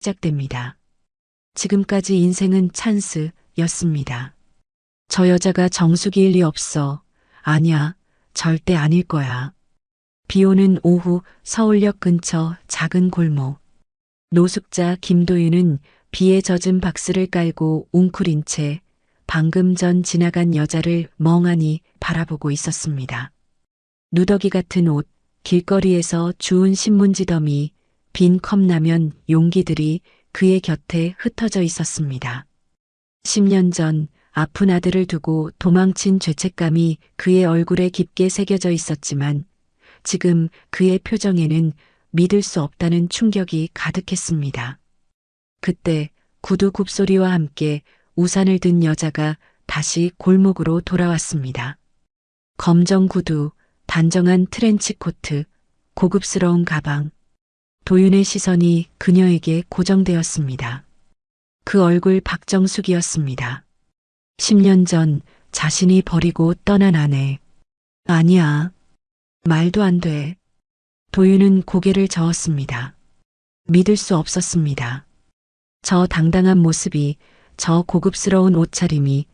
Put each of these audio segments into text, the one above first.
시작됩니다. 지금까지 인생은 찬스였습니다. 저 여자가 정숙이일 리 없어. 아니야, 절대 아닐 거야. 비 오는 오후 서울역 근처 작은 골목. 노숙자 김도윤은 비에 젖은 박스를 깔고 웅크린 채 방금 전 지나간 여자를 멍하니 바라보고 있었습니다. 누더기 같은 옷, 길거리에서 주운 신문지 더미, 빈 컵라면 용기들이 그의 곁에 흩어져 있었습니다. 10년 전 아픈 아들을 두고 도망친 죄책감이 그의 얼굴에 깊게 새겨져 있었지만 지금 그의 표정에는 믿을 수 없다는 충격이 가득했습니다. 그때 구두 굽소리와 함께 우산을 든 여자가 다시 골목으로 돌아왔습니다. 검정 구두, 단정한 트렌치 코트, 고급스러운 가방. 도윤의 시선이 그녀에게 고정되었습니다. 그 얼굴 박정숙이었습니다. 10년 전 자신이 버리고 떠난 아내. 아니야. 말도 안 돼. 도윤은 고개를 저었습니다. 믿을 수 없었습니다. 저 당당한 모습이, 저 고급스러운 옷차림이,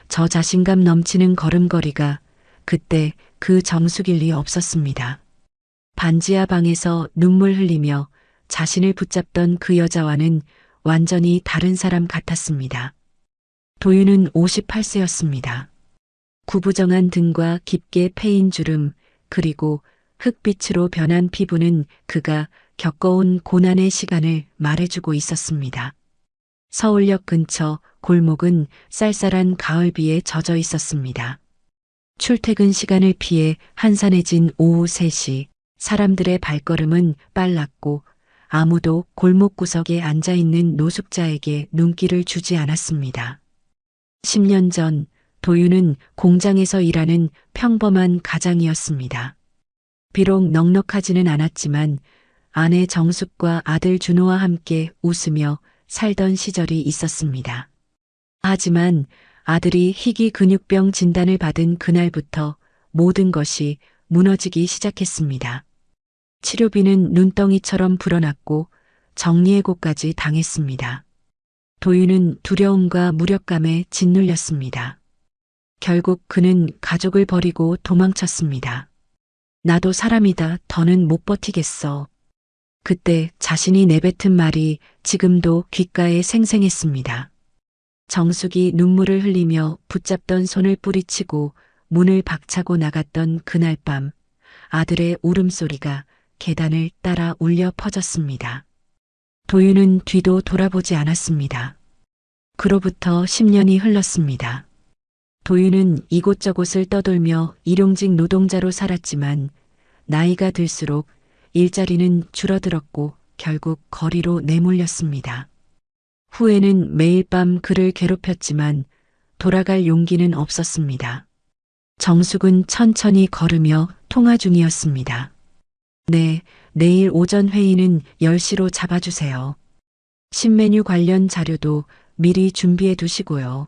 저 자신감 넘치는 걸음걸이가 그때 그 정숙일 리 없었습니다. 반지하 방에서 눈물 흘리며 자신을 붙잡던 그 여자와는 완전히 다른 사람 같았습니다. 도윤은 58세였습니다. 구부정한 등과 깊게 패인 주름, 그리고 흑빛으로 변한 피부는 그가 겪어온 고난의 시간을 말해주고 있었습니다. 서울역 근처 골목은 쌀쌀한 가을비에 젖어 있었습니다. 출퇴근 시간을 피해 한산해진 오후 3시, 사람들의 발걸음은 빨랐고 아무도 골목 구석에 앉아있는 노숙자에게 눈길을 주지 않았습니다. 10년 전 도윤은 공장에서 일하는 평범한 가장이었습니다. 비록 넉넉하지는 않았지만 아내 정숙과 아들 준호와 함께 웃으며 살던 시절이 있었습니다. 하지만 아들이 희귀 근육병 진단을 받은 그날부터 모든 것이 무너지기 시작했습니다. 치료비는 눈덩이처럼 불어났고 정리해고까지 당했습니다. 도윤은 두려움과 무력감에 짓눌렸습니다. 결국 그는 가족을 버리고 도망쳤습니다. 나도 사람이다. 더는 못 버티겠어. 그때 자신이 내뱉은 말이 지금도 귓가에 생생했습니다. 정숙이 눈물을 흘리며 붙잡던 손을 뿌리치고 문을 박차고 나갔던 그날 밤 아들의 울음소리가 계단을 따라 울려 퍼졌습니다. 도윤은 뒤도 돌아보지 않았습니다. 그로부터 10년이 흘렀습니다. 도윤은 이곳저곳을 떠돌며 일용직 노동자로 살았지만 나이가 들수록 일자리는 줄어들었고 결국 거리로 내몰렸습니다. 후에는 매일 밤 그를 괴롭혔지만 돌아갈 용기는 없었습니다. 정숙은 천천히 걸으며 통화 중이었습니다. 네, 내일 오전 회의는 10시로 잡아주세요. 신메뉴 관련 자료도 미리 준비해 두시고요.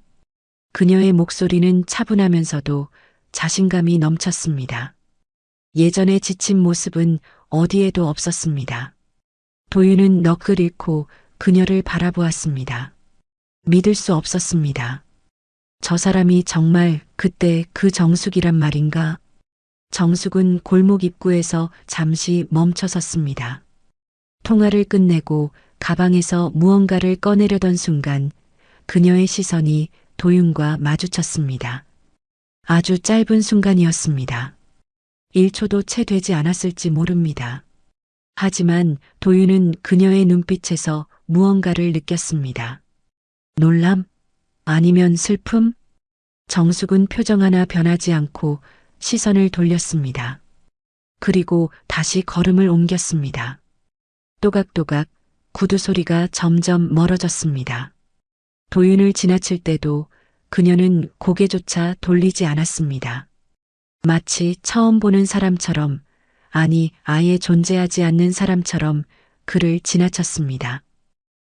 그녀의 목소리는 차분하면서도 자신감이 넘쳤습니다. 예전의 지친 모습은 어디에도 없었습니다. 도윤은 넋을 잃고 그녀를 바라보았습니다. 믿을 수 없었습니다. 저 사람이 정말 그때 그 정숙이란 말인가? 정숙은 골목 입구에서 잠시 멈춰섰습니다. 통화를 끝내고 가방에서 무언가를 꺼내려던 순간 그녀의 시선이 도윤과 마주쳤습니다. 아주 짧은 순간이었습니다. 1초도 채 되지 않았을지 모릅니다. 하지만 도윤은 그녀의 눈빛에서 무언가를 느꼈습니다. 놀람? 아니면 슬픔? 정숙은 표정 하나 변하지 않고 시선을 돌렸습니다. 그리고 다시 걸음을 옮겼습니다. 또각또각 구두 소리가 점점 멀어졌습니다. 도윤을 지나칠 때도 그녀는 고개조차 돌리지 않았습니다. 마치 처음 보는 사람처럼, 아니 아예 존재하지 않는 사람처럼 그를 지나쳤습니다.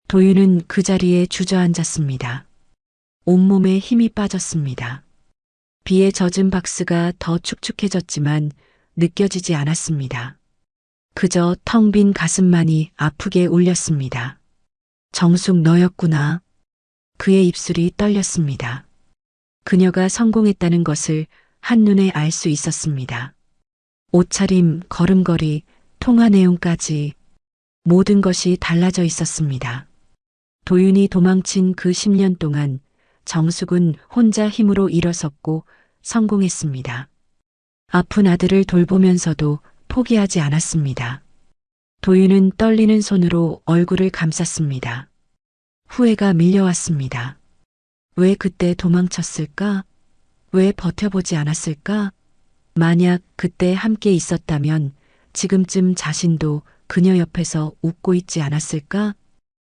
도윤은 그 자리에 주저앉았습니다. 온몸에 힘이 빠졌습니다. 비에 젖은 박스가 더 축축해졌지만 느껴지지 않았습니다. 그저 텅 빈 가슴만이 아프게 울렸습니다. 정숙 너였구나. 그의 입술이 떨렸습니다. 그녀가 성공했다는 것을 한눈에 알 수 있었습니다. 옷차림, 걸음걸이, 통화 내용까지 모든 것이 달라져 있었습니다. 도윤이 도망친 그 10년 동안 정숙은 혼자 힘으로 일어섰고 성공했습니다. 아픈 아들을 돌보면서도 포기하지 않았습니다. 도윤은 떨리는 손으로 얼굴을 감쌌습니다. 후회가 밀려왔습니다. 왜 그때 도망쳤을까? 왜 버텨보지 않았을까? 만약 그때 함께 있었다면 지금쯤 자신도 그녀 옆에서 웃고 있지 않았을까?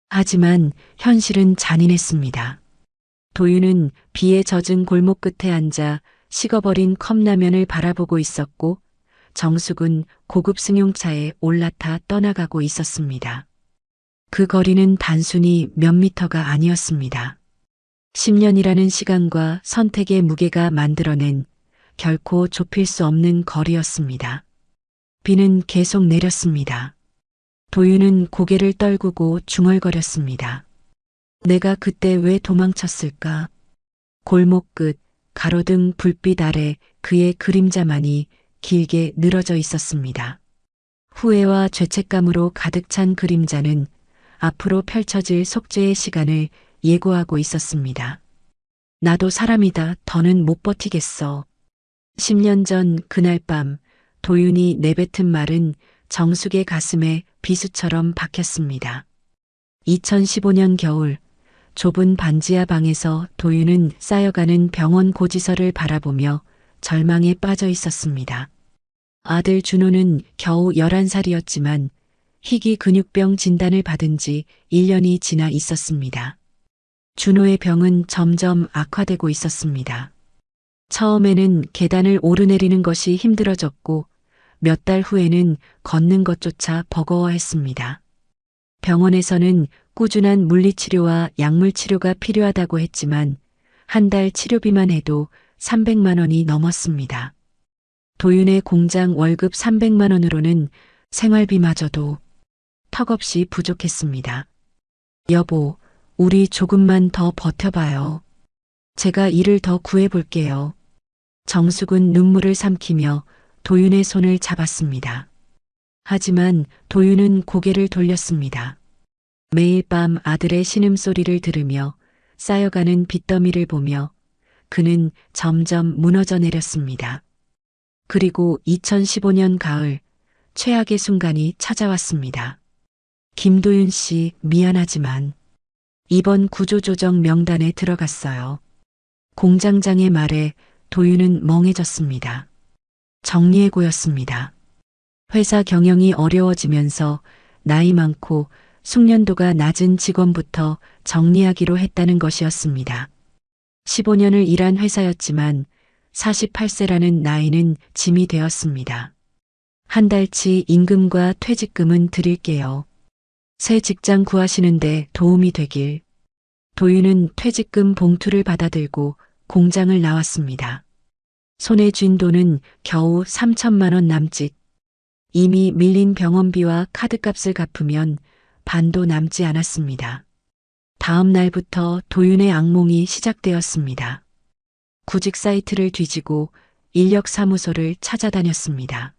하지만 현실은 잔인했습니다. 도윤은 비에 젖은 골목 끝에 앉아 식어버린 컵라면을 바라보고 있었고 정숙은 고급 승용차에 올라타 떠나가고 있었습니다. 그 거리는 단순히 몇 미터가 아니었습니다. 10년이라는 시간과 선택의 무게가 만들어낸 결코 좁힐 수 없는 거리였습니다. 비는 계속 내렸습니다. 도윤은 고개를 떨구고 중얼거렸습니다. 내가 그때 왜 도망쳤을까? 골목 끝, 가로등 불빛 아래 그의 그림자만이 길게 늘어져 있었습니다. 후회와 죄책감으로 가득 찬 그림자는 앞으로 펼쳐질 속죄의 시간을 예고하고 있었습니다. 나도 사람이다. 더는 못 버티겠어. 10년 전 그날 밤 도윤이 내뱉은 말은 정숙의 가슴에 비수처럼 박혔습니다. 2015년 겨울 좁은 반지하 방에서 도윤은 쌓여가는 병원 고지서를 바라보며 절망에 빠져 있었습니다. 아들 준호는 겨우 11살이었지만 희귀 근육병 진단을 받은 지 1년이 지나 있었습니다. 준호의 병은 점점 악화되고 있었습니다. 처음에는 계단을 오르내리는 것이 힘들어졌고 몇 달 후에는 걷는 것조차 버거워했습니다. 병원에서는 꾸준한 물리치료와 약물치료가 필요하다고 했지만 한 달 치료비만 해도 300만 원이 넘었습니다. 도윤의 공장 월급 300만 원으로는 생활비마저도 턱없이 부족했습니다. 여보, 우리 조금만 더 버텨봐요. 제가 일을 더 구해볼게요. 정숙은 눈물을 삼키며 도윤의 손을 잡았습니다. 하지만 도윤은 고개를 돌렸습니다. 매일 밤 아들의 신음소리를 들으며 쌓여가는 빚더미를 보며 그는 점점 무너져 내렸습니다. 그리고 2015년 가을 최악의 순간이 찾아왔습니다. 김도윤 씨, 미안하지만 이번 구조조정 명단에 들어갔어요. 공장장의 말에 도윤은 멍해졌습니다. 정리해고였습니다. 회사 경영이 어려워지면서 나이 많고 숙련도가 낮은 직원부터 정리하기로 했다는 것이었습니다. 15년을 일한 회사였지만 48세라는 나이는 짐이 되었습니다. 한 달치 임금과 퇴직금은 드릴게요. 새 직장 구하시는데 도움이 되길. 도윤은 퇴직금 봉투를 받아들고 공장을 나왔습니다. 손에 쥔 돈은 겨우 3천만 원 남짓. 이미 밀린 병원비와 카드값을 갚으면 반도 남지 않았습니다. 다음 날부터 도윤의 악몽이 시작되었습니다. 구직 사이트를 뒤지고 인력사무소를 찾아다녔습니다.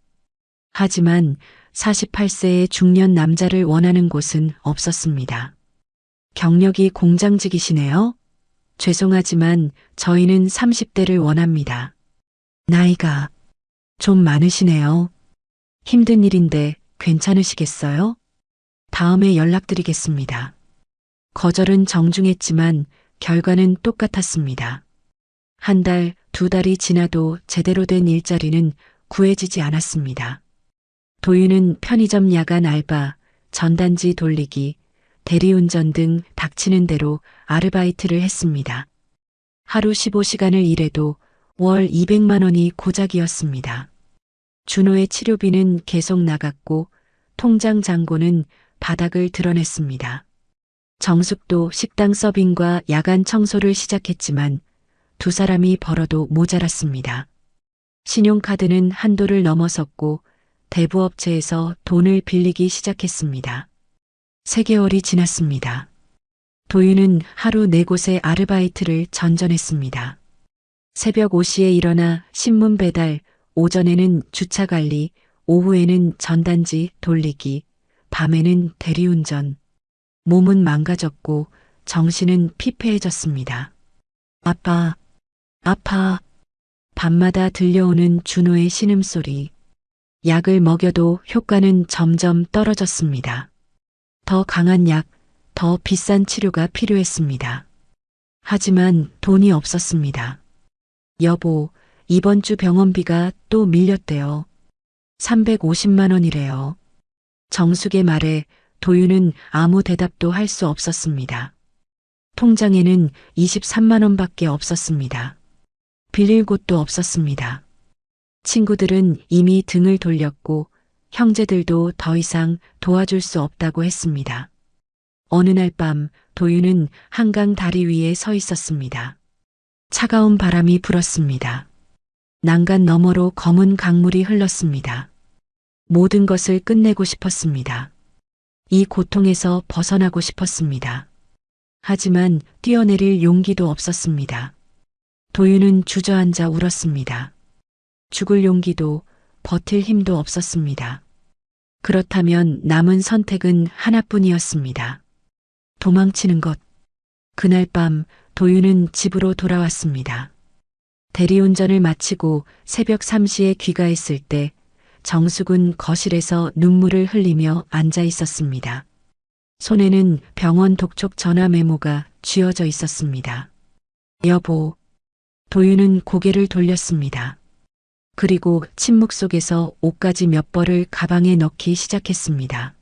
하지만 48세의 중년 남자를 원하는 곳은 없었습니다. 경력이 공장직이시네요? 죄송하지만 저희는 30대를 원합니다. 나이가 좀 많으시네요. 힘든 일인데 괜찮으시겠어요? 다음에 연락드리겠습니다. 거절은 정중했지만 결과는 똑같았습니다. 한 달, 두 달이 지나도 제대로 된 일자리는 구해지지 않았습니다. 도윤은 편의점 야간 알바, 전단지 돌리기, 대리운전 등 닥치는 대로 아르바이트를 했습니다. 하루 15시간을 일해도 월 200만 원이 고작이었습니다. 준호의 치료비는 계속 나갔고 통장 잔고는 바닥을 드러냈습니다. 정숙도 식당 서빙과 야간 청소를 시작했지만 두 사람이 벌어도 모자랐습니다. 신용카드는 한도를 넘어섰고 대부업체에서 돈을 빌리기 시작했습니다. 3개월이 지났습니다. 도윤은 하루 4곳의 아르바이트를 전전했습니다. 새벽 5시에 일어나 신문 배달, 오전에는 주차 관리, 오후에는 전단지 돌리기, 밤에는 대리운전. 몸은 망가졌고 정신은 피폐해졌습니다. 아빠, 아파. 밤마다 들려오는 준호의 신음소리. 약을 먹여도 효과는 점점 떨어졌습니다. 더 강한 약, 더 비싼 치료가 필요했습니다. 하지만 돈이 없었습니다. 여보, 이번 주 병원비가 또 밀렸대요. 350만 원이래요. 정숙의 말에 도윤은 아무 대답도 할 수 없었습니다. 통장에는 23만 원밖에 없었습니다. 빌릴 곳도 없었습니다. 친구들은 이미 등을 돌렸고 형제들도 더 이상 도와줄 수 없다고 했습니다. 어느 날 밤 도윤은 한강 다리 위에 서 있었습니다. 차가운 바람이 불었습니다. 난간 너머로 검은 강물이 흘렀습니다. 모든 것을 끝내고 싶었습니다. 이 고통에서 벗어나고 싶었습니다. 하지만 뛰어내릴 용기도 없었습니다. 도윤은 주저앉아 울었습니다. 죽을 용기도 버틸 힘도 없었습니다. 그렇다면 남은 선택은 하나뿐이었습니다. 도망치는 것. 그날 밤 도윤은 집으로 돌아왔습니다. 대리운전을 마치고 새벽 3시에 귀가했을 때 정숙은 거실에서 눈물을 흘리며 앉아 있었습니다. 손에는 병원 독촉 전화 메모가 쥐어져 있었습니다. 여보. 도윤은 고개를 돌렸습니다. 그리고 침묵 속에서 옷가지 몇 벌을 가방에 넣기 시작했습니다.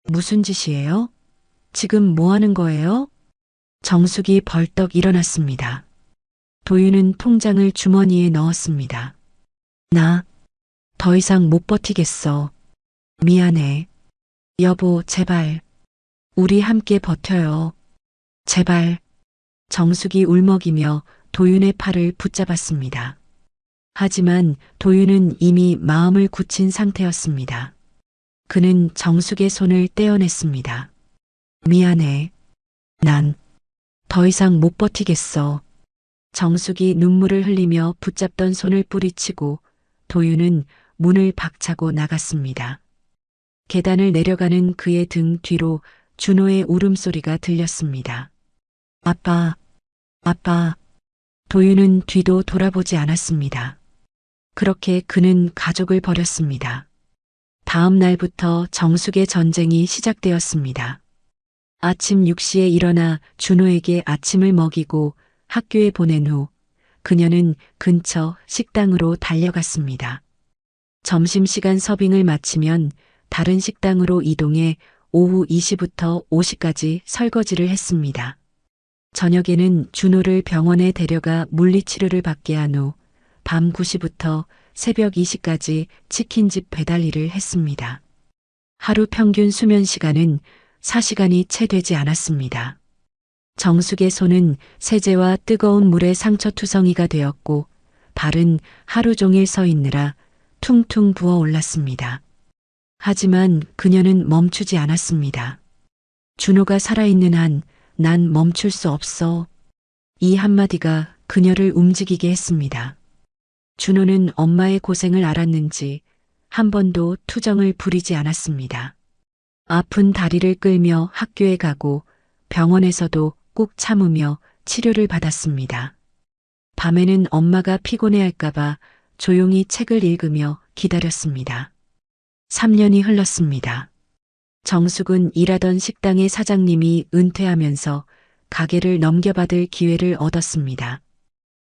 무슨 짓이에요? 지금 뭐 하는 거예요? 정숙이 벌떡 일어났습니다. 도윤은 통장을 주머니에 넣었습니다. 나 더 이상 못 버티겠어. 미안해. 여보, 제발. 우리 함께 버텨요. 제발. 정숙이 울먹이며 도윤의 팔을 붙잡았습니다. 하지만 도윤은 이미 마음을 굳힌 상태였습니다. 그는 정숙의 손을 떼어냈습니다. 미안해. 난 더 이상 못 버티겠어. 정숙이 눈물을 흘리며 붙잡던 손을 뿌리치고 도윤은 문을 박차고 나갔습니다. 계단을 내려가는 그의 등 뒤로 준호의 울음소리가 들렸습니다. 아빠, 아빠. 도윤은 뒤도 돌아보지 않았습니다. 그렇게 그는 가족을 버렸습니다. 다음 날부터 정숙의 전쟁이 시작되었습니다. 아침 6시에 일어나 준호에게 아침을 먹이고 학교에 보낸 후 그녀는 근처 식당으로 달려갔습니다. 점심시간 서빙을 마치면 다른 식당으로 이동해 오후 2시부터 5시까지 설거지를 했습니다. 저녁에는 준호를 병원에 데려가 물리치료를 받게 한 후 밤 9시부터 새벽 2시까지 치킨집 배달 일을 했습니다. 하루 평균 수면 시간은 4시간이 채 되지 않았습니다. 정숙의 손은 세제와 뜨거운 물에 상처투성이가 되었고 발은 하루 종일 서 있느라 퉁퉁 부어 올랐습니다. 하지만 그녀는 멈추지 않았습니다. 준호가 살아있는 한 난 멈출 수 없어. 이 한마디가 그녀를 움직이게 했습니다. 준호는 엄마의 고생을 알았는지 한 번도 투정을 부리지 않았습니다. 아픈 다리를 끌며 학교에 가고 병원에서도 꾹 참으며 치료를 받았습니다. 밤에는 엄마가 피곤해할까봐 조용히 책을 읽으며 기다렸습니다. 3년이 흘렀습니다. 정숙은 일하던 식당의 사장님이 은퇴하면서 가게를 넘겨받을 기회를 얻었습니다.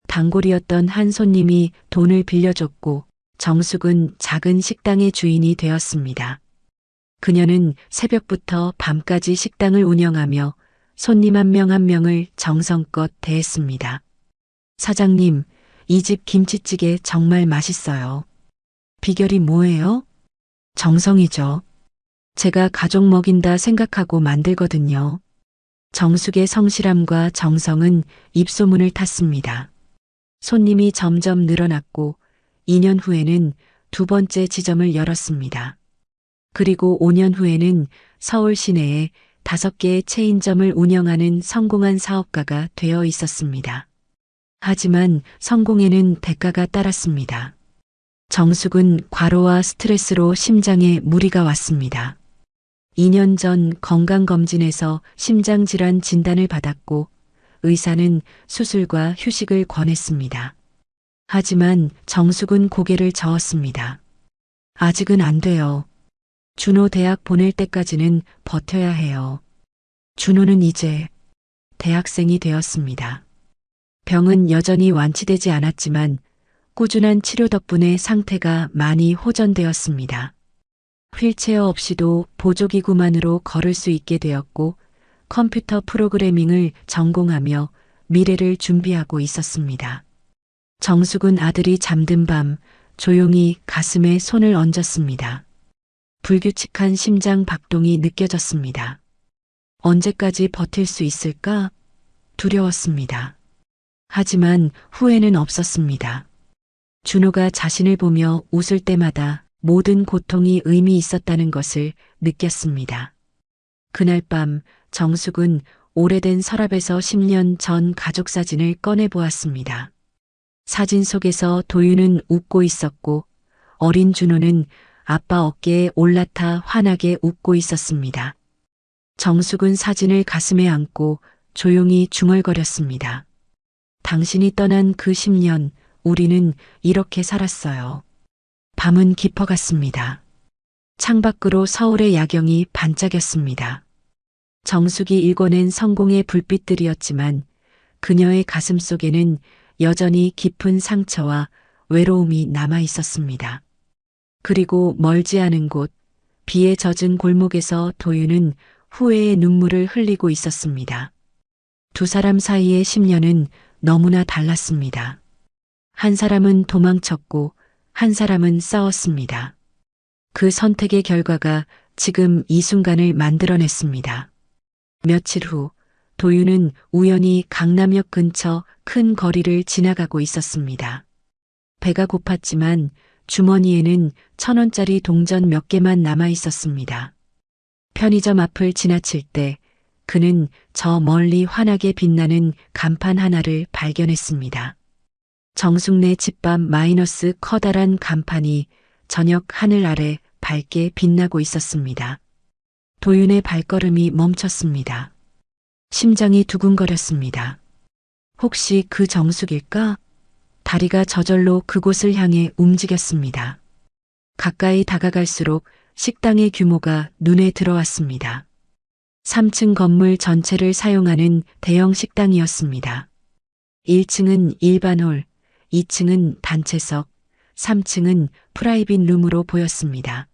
단골이었던 한 손님이 돈을 빌려줬고 정숙은 작은 식당의 주인이 되었습니다. 그녀는 새벽부터 밤까지 식당을 운영하며 손님 한 명 한 명을 정성껏 대했습니다. 사장님, 이 집 김치찌개 정말 맛있어요. 비결이 뭐예요? 정성이죠. 제가 가족 먹인다 생각하고 만들거든요. 정숙의 성실함과 정성은 입소문을 탔습니다. 손님이 점점 늘어났고 2년 후에는 2번째 지점을 열었습니다. 그리고 5년 후에는 서울 시내에 5개의 체인점을 운영하는 성공한 사업가가 되어 있었습니다. 하지만 성공에는 대가가 따랐습니다. 정숙은 과로와 스트레스로 심장에 무리가 왔습니다. 2년 전 건강검진에서 심장질환 진단을 받았고 의사는 수술과 휴식을 권했습니다. 하지만 정숙은 고개를 저었습니다. 아직은 안 돼요. 준호 대학 보낼 때까지는 버텨야 해요. 준호는 이제 대학생이 되었습니다. 병은 여전히 완치되지 않았지만 꾸준한 치료 덕분에 상태가 많이 호전되었습니다. 휠체어 없이도 보조기구만으로 걸을 수 있게 되었고 컴퓨터 프로그래밍을 전공하며 미래를 준비하고 있었습니다. 정숙은 아들이 잠든 밤 조용히 가슴에 손을 얹었습니다. 불규칙한 심장 박동이 느껴졌습니다. 언제까지 버틸 수 있을까? 두려웠습니다. 하지만 후회는 없었습니다. 준호가 자신을 보며 웃을 때마다 모든 고통이 의미 있었다는 것을 느꼈습니다. 그날 밤 정숙은 오래된 서랍에서 10년 전 가족 사진을 꺼내 보았습니다. 사진 속에서 도윤은 웃고 있었고 어린 준호는 아빠 어깨에 올라타 환하게 웃고 있었습니다. 정숙은 사진을 가슴에 안고 조용히 중얼거렸습니다. 당신이 떠난 그 10년 우리는 이렇게 살았어요. 밤은 깊어갔습니다. 창밖으로 서울의 야경이 반짝였습니다. 정숙이 일궈낸 성공의 불빛들이었지만 그녀의 가슴 속에는 여전히 깊은 상처와 외로움이 남아 있었습니다. 그리고 멀지 않은 곳, 비에 젖은 골목에서 도윤은 후회의 눈물을 흘리고 있었습니다. 두 사람 사이의 10년은 너무나 달랐습니다. 한 사람은 도망쳤고 한 사람은 싸웠습니다. 그 선택의 결과가 지금 이 순간을 만들어냈습니다. 며칠 후 도윤은 우연히 강남역 근처 큰 거리를 지나가고 있었습니다. 배가 고팠지만 주머니에는 1,000원짜리 동전 몇 개만 남아 있었습니다. 편의점 앞을 지나칠 때 그는 저 멀리 환하게 빛나는 간판 하나를 발견했습니다. 정숙네 집밥 마이너스 커다란 간판이 저녁 하늘 아래 밝게 빛나고 있었습니다. 도윤의 발걸음이 멈췄습니다. 심장이 두근거렸습니다. 혹시 그 정숙일까? 다리가 저절로 그곳을 향해 움직였습니다. 가까이 다가갈수록 식당의 규모가 눈에 들어왔습니다. 3층 건물 전체를 사용하는 대형 식당이었습니다. 1층은 일반 홀, 2층은 단체석, 3층은 프라이빗 룸으로 보였습니다.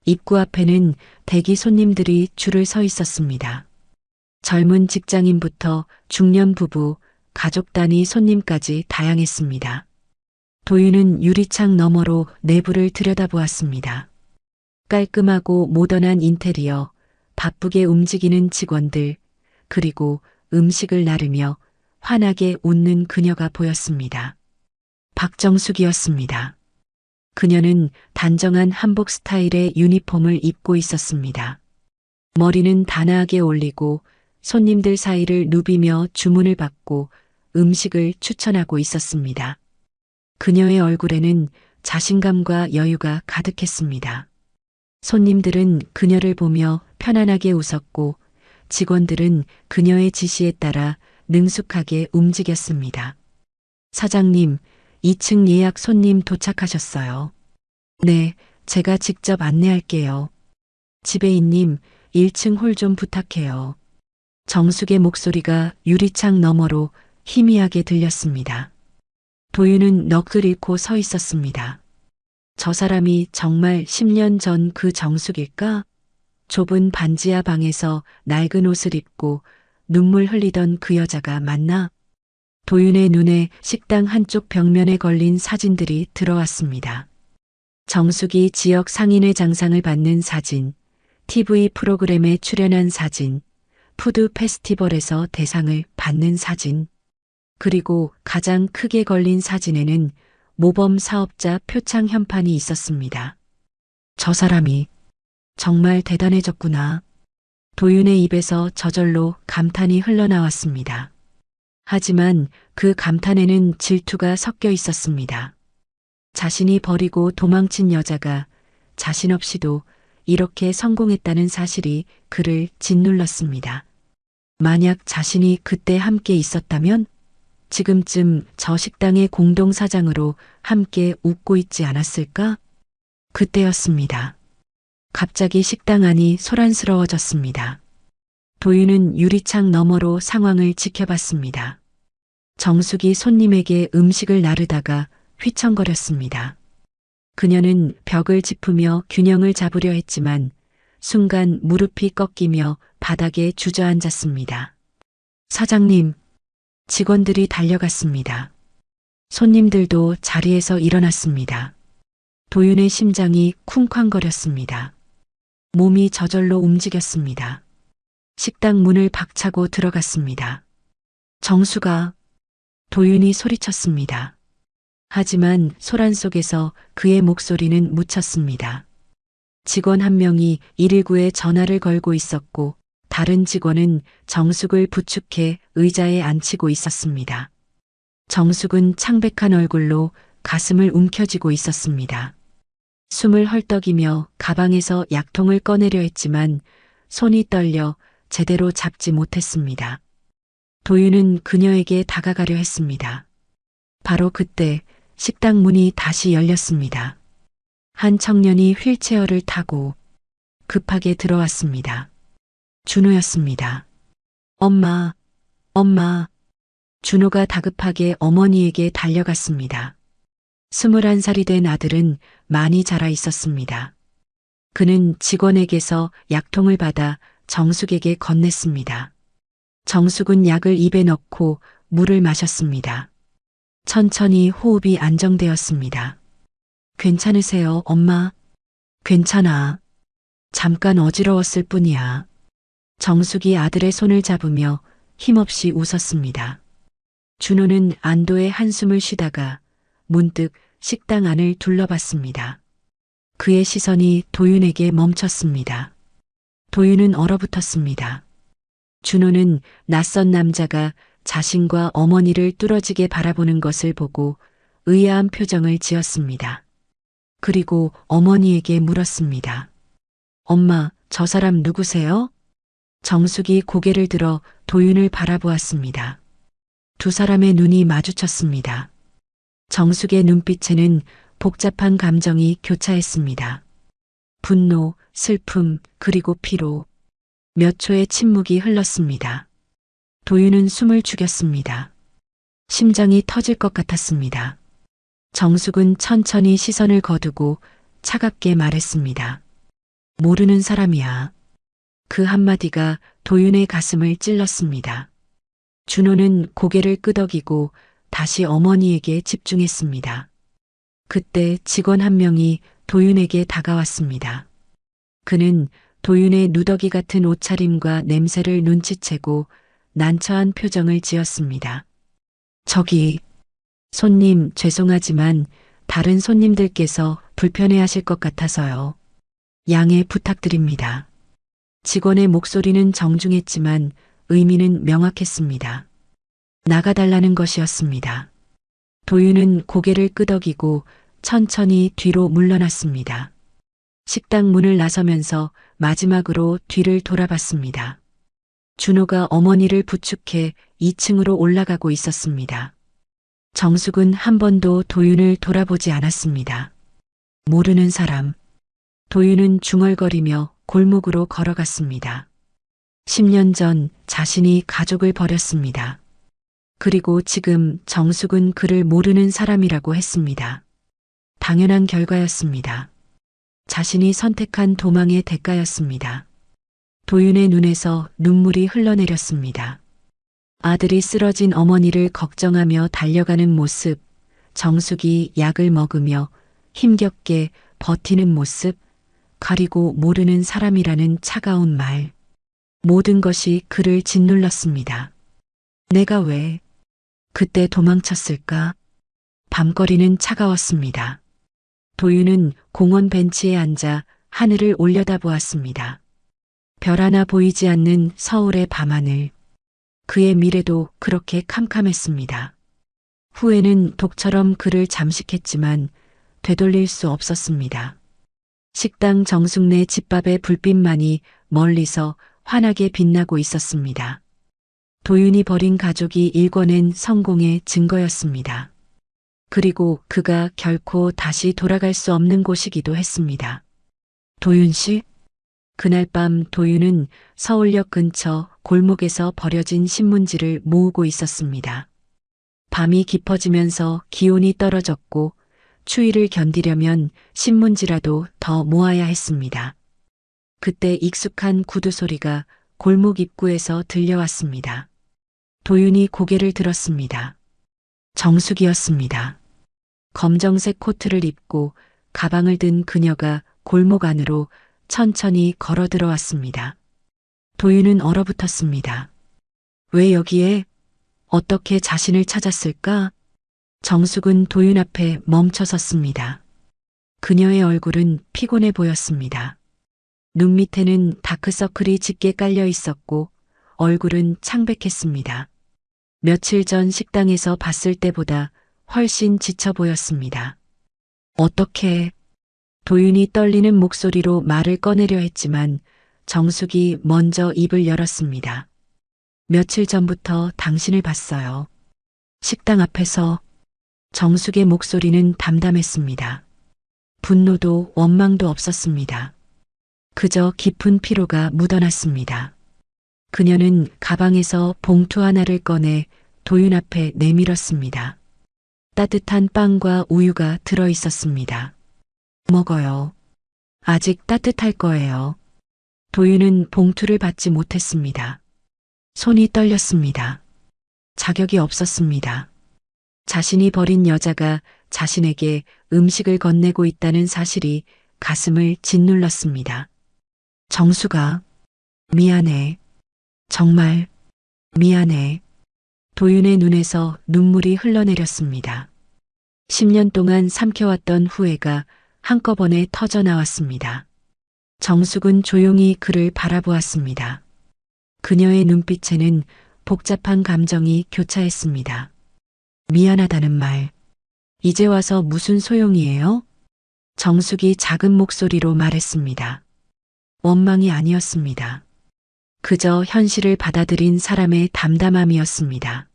입구 앞에는 대기 손님들이 줄을 서 있었습니다. 젊은 직장인부터 중년 부부, 가족 단위 손님까지 다양했습니다. 도윤은 유리창 너머로 내부를 들여다보았습니다. 깔끔하고 모던한 인테리어, 바쁘게 움직이는 직원들, 그리고 음식을 나르며 환하게 웃는 그녀가 보였습니다. 박정숙이었습니다. 그녀는 단정한 한복 스타일의 유니폼을 입고 있었습니다. 머리는 단아하게 올리고 손님들 사이를 누비며 주문을 받고 음식을 추천하고 있었습니다. 그녀의 얼굴에는 자신감과 여유가 가득했습니다. 손님들은 그녀를 보며 편안하게 웃었고 직원들은 그녀의 지시에 따라 능숙하게 움직였습니다. 사장님, 2층 예약 손님 도착하셨어요. 네, 제가 직접 안내할게요. 지배인님, 1층 홀 좀 부탁해요. 정숙의 목소리가 유리창 너머로 희미하게 들렸습니다. 도윤은 넋을 잃고 서 있었습니다. 저 사람이 정말 10년 전 그 정숙일까? 좁은 반지하 방에서 낡은 옷을 입고 눈물 흘리던 그 여자가 맞나? 도윤의 눈에 식당 한쪽 벽면에 걸린 사진들이 들어왔습니다. 정숙이 지역 상인회 장상을 받는 사진, TV 프로그램에 출연한 사진, 푸드 페스티벌에서 대상을 받는 사진, 그리고 가장 크게 걸린 사진에는 모범 사업자 표창 현판이 있었습니다. 저 사람이 정말 대단해졌구나. 도윤의 입에서 저절로 감탄이 흘러나왔습니다. 하지만 그 감탄에는 질투가 섞여 있었습니다. 자신이 버리고 도망친 여자가 자신 없이도 이렇게 성공했다는 사실이 그를 짓눌렀습니다. 만약 자신이 그때 함께 있었다면 지금쯤 저 식당의 공동사장으로 함께 웃고 있지 않았을까? 그때였습니다. 갑자기 식당 안이 소란스러워졌습니다. 도윤은 유리창 너머로 상황을 지켜봤습니다. 정숙이 손님에게 음식을 나르다가 휘청거렸습니다. 그녀는 벽을 짚으며 균형을 잡으려 했지만 순간 무릎이 꺾이며 바닥에 주저앉았습니다. 사장님, 직원들이 달려갔습니다. 손님들도 자리에서 일어났습니다. 도윤의 심장이 쿵쾅거렸습니다. 몸이 저절로 움직였습니다. 식당 문을 박차고 들어갔습니다. 정수가, 도윤이 소리쳤습니다. 하지만 소란 속에서 그의 목소리는 묻혔습니다. 직원 한 명이 119에 전화를 걸고 있었고 다른 직원은 정숙을 부축해 의자에 앉히고 있었습니다. 정숙은 창백한 얼굴로 가슴을 움켜쥐고 있었습니다. 숨을 헐떡이며 가방에서 약통을 꺼내려 했지만 손이 떨려 제대로 잡지 못했습니다. 도윤은 그녀에게 다가가려 했습니다. 바로 그때 식당 문이 다시 열렸습니다. 한 청년이 휠체어를 타고 급하게 들어왔습니다. 준호였습니다. 엄마, 엄마. 준호가 다급하게 어머니에게 달려갔습니다. 21살이 된 아들은 많이 자라 있었습니다. 그는 직원에게서 약통을 받아 정숙에게 건넸습니다. 정숙은 약을 입에 넣고 물을 마셨습니다. 천천히 호흡이 안정되었습니다. 괜찮으세요, 엄마? 괜찮아. 잠깐 어지러웠을 뿐이야. 정숙이 아들의 손을 잡으며 힘없이 웃었습니다. 준호는 안도의 한숨을 쉬다가 문득 식당 안을 둘러봤습니다. 그의 시선이 도윤에게 멈췄습니다. 도윤은 얼어붙었습니다. 준호는 낯선 남자가 자신과 어머니를 뚫어지게 바라보는 것을 보고 의아한 표정을 지었습니다. 그리고 어머니에게 물었습니다. 엄마, 저 사람 누구세요? 정숙이 고개를 들어 도윤을 바라보았습니다. 두 사람의 눈이 마주쳤습니다. 정숙의 눈빛에는 복잡한 감정이 교차했습니다. 분노, 슬픔, 그리고 피로. 몇 초의 침묵이 흘렀습니다. 도윤은 숨을 죽였습니다. 심장이 터질 것 같았습니다. 정숙은 천천히 시선을 거두고 차갑게 말했습니다. 모르는 사람이야. 그 한마디가 도윤의 가슴을 찔렀습니다. 준호는 고개를 끄덕이고 다시 어머니에게 집중했습니다. 그때 직원 한 명이 도윤에게 다가왔습니다. 그는 도윤의 누더기 같은 옷차림과 냄새를 눈치채고 난처한 표정을 지었습니다. 저기, 손님 죄송하지만 다른 손님들께서 불편해하실 것 같아서요. 양해 부탁드립니다. 직원의 목소리는 정중했지만 의미는 명확했습니다. 나가달라는 것이었습니다. 도윤은 고개를 끄덕이고 천천히 뒤로 물러났습니다. 식당 문을 나서면서 마지막으로 뒤를 돌아봤습니다. 준호가 어머니를 부축해 2층으로 올라가고 있었습니다. 정숙은 한 번도 도윤을 돌아보지 않았습니다. 모르는 사람. 도윤은 중얼거리며 골목으로 걸어갔습니다. 10년 전 자신이 가족을 버렸습니다. 그리고 지금 정숙은 그를 모르는 사람이라고 했습니다. 당연한 결과였습니다. 자신이 선택한 도망의 대가였습니다. 도윤의 눈에서 눈물이 흘러내렸습니다. 아들이 쓰러진 어머니를 걱정하며 달려가는 모습, 정숙이 약을 먹으며 힘겹게 버티는 모습, 가리고 모르는 사람이라는 차가운 말. 모든 것이 그를 짓눌렀습니다. 내가 왜 그때 도망쳤을까? 밤거리는 차가웠습니다. 도윤은 공원 벤치에 앉아 하늘을 올려다보았습니다. 별 하나 보이지 않는 서울의 밤하늘. 그의 미래도 그렇게 캄캄했습니다. 후회는 독처럼 그를 잠식했지만 되돌릴 수 없었습니다. 식당 정숙네 집밥의 불빛만이 멀리서 환하게 빛나고 있었습니다. 도윤이 버린 가족이 일궈낸 성공의 증거였습니다. 그리고 그가 결코 다시 돌아갈 수 없는 곳이기도 했습니다. 도윤 씨? 그날 밤 도윤은 서울역 근처 골목에서 버려진 신문지를 모으고 있었습니다. 밤이 깊어지면서 기온이 떨어졌고 추위를 견디려면 신문지라도 더 모아야 했습니다. 그때 익숙한 구두 소리가 골목 입구에서 들려왔습니다. 도윤이 고개를 들었습니다. 정숙이었습니다. 검정색 코트를 입고 가방을 든 그녀가 골목 안으로 천천히 걸어 들어왔습니다. 도윤은 얼어붙었습니다. 왜 여기에? 어떻게 자신을 찾았을까? 정숙은 도윤 앞에 멈춰 섰습니다. 그녀의 얼굴은 피곤해 보였습니다. 눈 밑에는 다크서클이 짙게 깔려 있었고 얼굴은 창백했습니다. 며칠 전 식당에서 봤을 때보다 훨씬 지쳐 보였습니다. 어떻게? 도윤이 떨리는 목소리로 말을 꺼내려 했지만 정숙이 먼저 입을 열었습니다. 며칠 전부터 당신을 봤어요. 식당 앞에서. 정숙의 목소리는 담담했습니다. 분노도 원망도 없었습니다. 그저 깊은 피로가 묻어났습니다. 그녀는 가방에서 봉투 하나를 꺼내 도윤 앞에 내밀었습니다. 따뜻한 빵과 우유가 들어 있었습니다. 먹어요. 아직 따뜻할 거예요. 도윤은 봉투를 받지 못했습니다. 손이 떨렸습니다. 자격이 없었습니다. 자신이 버린 여자가 자신에게 음식을 건네고 있다는 사실이 가슴을 짓눌렀습니다. 정수가, 미안해. 정말 미안해. 도윤의 눈에서 눈물이 흘러내렸습니다. 10년 동안 삼켜왔던 후회가 한꺼번에 터져 나왔습니다. 정숙은 조용히 그를 바라보았습니다. 그녀의 눈빛에는 복잡한 감정이 교차했습니다. 미안하다는 말. 이제 와서 무슨 소용이에요? 정숙이 작은 목소리로 말했습니다. 원망이 아니었습니다. 그저 현실을 받아들인 사람의 담담함이었습니다.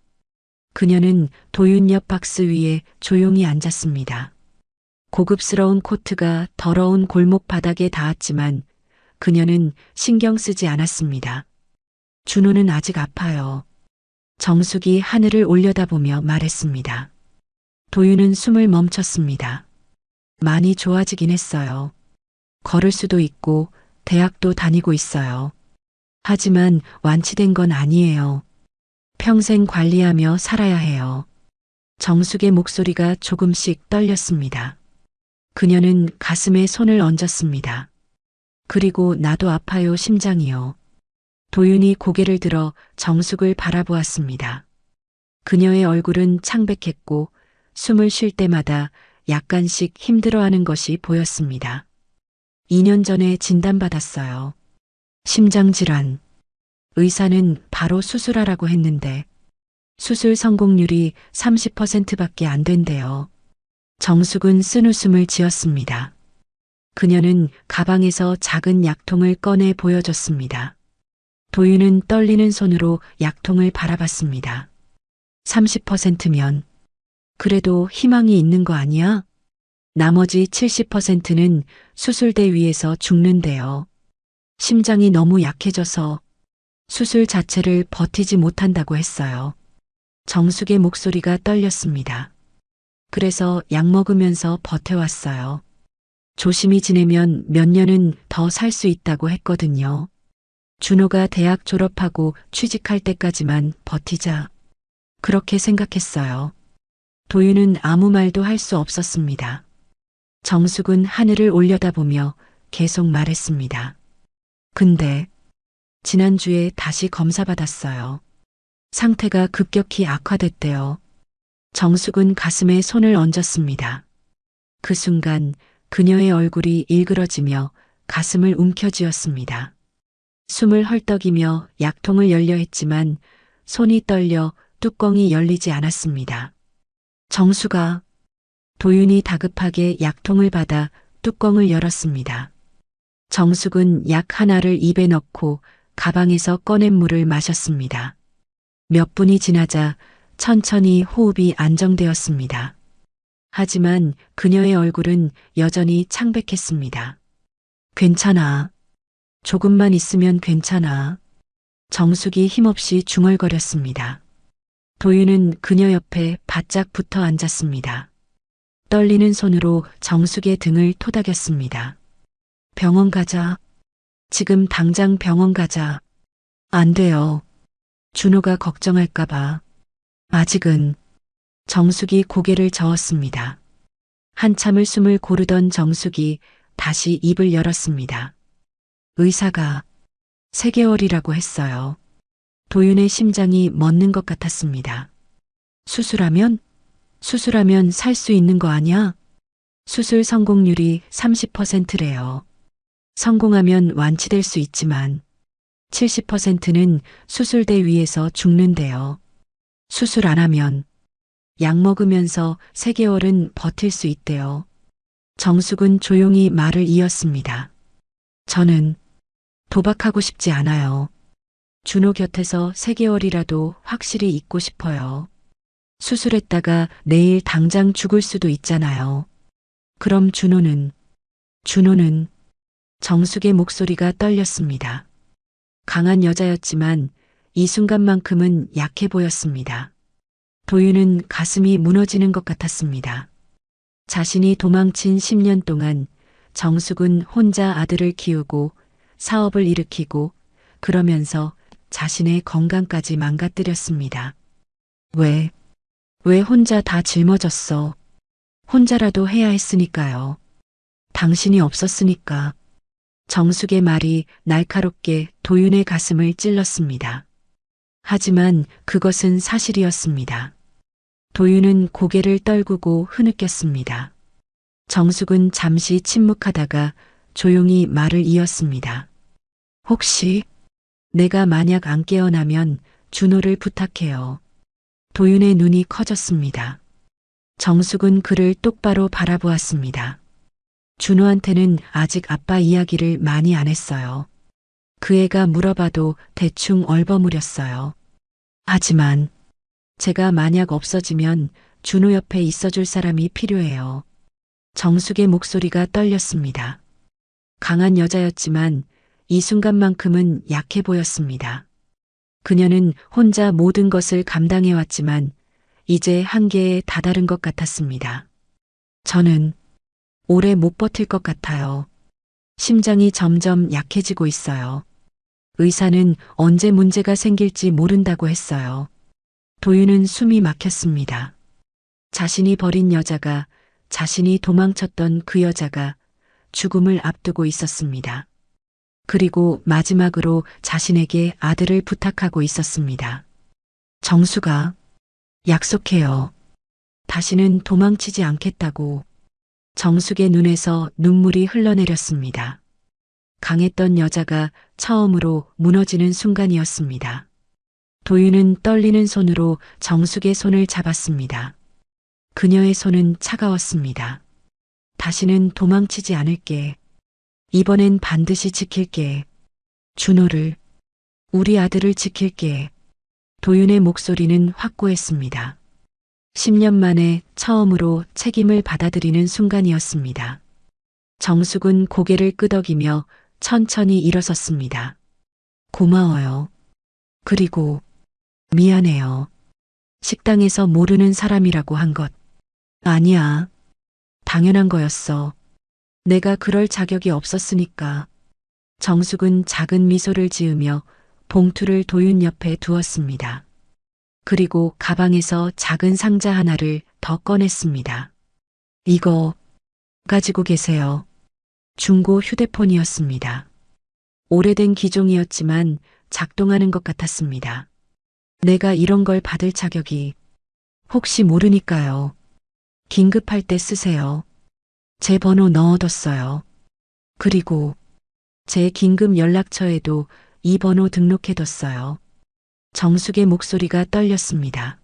그녀는 도윤 옆 박스 위에 조용히 앉았습니다. 고급스러운 코트가 더러운 골목 바닥에 닿았지만 그녀는 신경 쓰지 않았습니다. 준호는 아직 아파요. 정숙이 하늘을 올려다보며 말했습니다. 도윤은 숨을 멈췄습니다. 많이 좋아지긴 했어요. 걸을 수도 있고 대학도 다니고 있어요. 하지만 완치된 건 아니에요. 평생 관리하며 살아야 해요. 정숙의 목소리가 조금씩 떨렸습니다. 그녀는 가슴에 손을 얹었습니다. 그리고 나도 아파요, 심장이요. 도윤이 고개를 들어 정숙을 바라보았습니다. 그녀의 얼굴은 창백했고 숨을 쉴 때마다 약간씩 힘들어하는 것이 보였습니다. 2년 전에 진단받았어요. 심장질환. 의사는 바로 수술하라고 했는데 수술 성공률이 30%밖에 안 된대요. 정숙은 쓴웃음을 지었습니다. 그녀는 가방에서 작은 약통을 꺼내 보여줬습니다. 도윤은 떨리는 손으로 약통을 바라봤습니다. 30%면 그래도 희망이 있는 거 아니야? 나머지 70%는 수술대 위에서 죽는데요. 심장이 너무 약해져서 수술 자체를 버티지 못한다고 했어요. 정숙의 목소리가 떨렸습니다. 그래서 약 먹으면서 버텨왔어요. 조심히 지내면 몇 년은 더 살 수 있다고 했거든요. 준호가 대학 졸업하고 취직할 때까지만 버티자. 그렇게 생각했어요. 도윤은 아무 말도 할 수 없었습니다. 정숙은 하늘을 올려다보며 계속 말했습니다. 근데 지난주에 다시 검사받았어요. 상태가 급격히 악화됐대요. 정숙은 가슴에 손을 얹었습니다. 그 순간 그녀의 얼굴이 일그러지며 가슴을 움켜쥐었습니다. 숨을 헐떡이며 약통을 열려 했지만 손이 떨려 뚜껑이 열리지 않았습니다. 정수가 도윤이 다급하게 약통을 받아 뚜껑을 열었습니다. 정숙은 약 하나를 입에 넣고 가방에서 꺼낸 물을 마셨습니다. 몇 분이 지나자 천천히 호흡이 안정되었습니다. 하지만 그녀의 얼굴은 여전히 창백했습니다. 괜찮아. 조금만 있으면 괜찮아. 정숙이 힘없이 중얼거렸습니다. 도윤은 그녀 옆에 바짝 붙어 앉았습니다. 떨리는 손으로 정숙의 등을 토닥였습니다. 병원 가자. 지금 당장 병원 가자. 안 돼요. 준호가 걱정할까봐. 아직은. 정숙이 고개를 저었습니다. 한참을 숨을 고르던 정숙이 다시 입을 열었습니다. 의사가 3개월이라고 했어요. 도윤의 심장이 멎는 것 같았습니다. 수술하면 살 수 있는 거 아니야? 수술 성공률이 30%래요. 성공하면 완치될 수 있지만 70%는 수술대 위에서 죽는데요. 수술 안 하면 약 먹으면서 3개월은 버틸 수 있대요. 정숙은 조용히 말을 이었습니다. 저는 도박하고 싶지 않아요. 준호 곁에서 3개월이라도 확실히 있고 싶어요. 수술했다가 내일 당장 죽을 수도 있잖아요. 그럼 준호는 정숙의 목소리가 떨렸습니다. 강한 여자였지만 이 순간만큼은 약해 보였습니다. 도윤은 가슴이 무너지는 것 같았습니다. 자신이 도망친 10년 동안 정숙은 혼자 아들을 키우고 사업을 일으키고 그러면서 자신의 건강까지 망가뜨렸습니다. 왜 혼자 다 짊어졌어? 혼자라도 해야 했으니까요. 당신이 없었으니까. 정숙의 말이 날카롭게 도윤의 가슴을 찔렀습니다. 하지만 그것은 사실이었습니다. 도윤은 고개를 떨구고 흐느꼈습니다. 정숙은 잠시 침묵하다가 조용히 말을 이었습니다. 혹시 내가 만약 안 깨어나면 준호를 부탁해요. 도윤의 눈이 커졌습니다. 정숙은 그를 똑바로 바라보았습니다. 준호한테는 아직 아빠 이야기를 많이 안 했어요. 그 애가 물어봐도 대충 얼버무렸어요. 하지만 제가 만약 없어지면 준호 옆에 있어줄 사람이 필요해요. 정숙의 목소리가 떨렸습니다. 강한 여자였지만 이 순간만큼은 약해 보였습니다. 그녀는 혼자 모든 것을 감당해왔지만 이제 한계에 다다른 것 같았습니다. 저는 오래 못 버틸 것 같아요. 심장이 점점 약해지고 있어요. 의사는 언제 문제가 생길지 모른다고 했어요. 도윤은 숨이 막혔습니다. 자신이 버린 여자가, 자신이 도망쳤던 그 여자가 죽음을 앞두고 있었습니다. 그리고 마지막으로 자신에게 아들을 부탁하고 있었습니다. 정수가 약속해요. 다시는 도망치지 않겠다고. 정숙의 눈에서 눈물이 흘러내렸습니다. 강했던 여자가 처음으로 무너지는 순간이었습니다. 도윤은 떨리는 손으로 정숙의 손을 잡았습니다. 그녀의 손은 차가웠습니다. 다시는 도망치지 않을게. 이번엔 반드시 지킬게. 준호를, 우리 아들을 지킬게. 도윤의 목소리는 확고했습니다. 10년 만에 처음으로 책임을 받아들이는 순간이었습니다. 정숙은 고개를 끄덕이며 천천히 일어섰습니다. 고마워요. 그리고 미안해요. 식당에서 모르는 사람이라고 한 것. 아니야. 당연한 거였어. 내가 그럴 자격이 없었으니까. 정숙은 작은 미소를 지으며 봉투를 도윤 옆에 두었습니다. 그리고 가방에서 작은 상자 하나를 더 꺼냈습니다. 이거 가지고 계세요. 중고 휴대폰이었습니다. 오래된 기종이었지만 작동하는 것 같았습니다. 내가 이런 걸 받을 자격이 혹시 모르니까요. 긴급할 때 쓰세요. 제 번호 넣어뒀어요. 그리고 제 긴급 연락처에도 이 번호 등록해뒀어요. 정숙의 목소리가 떨렸습니다.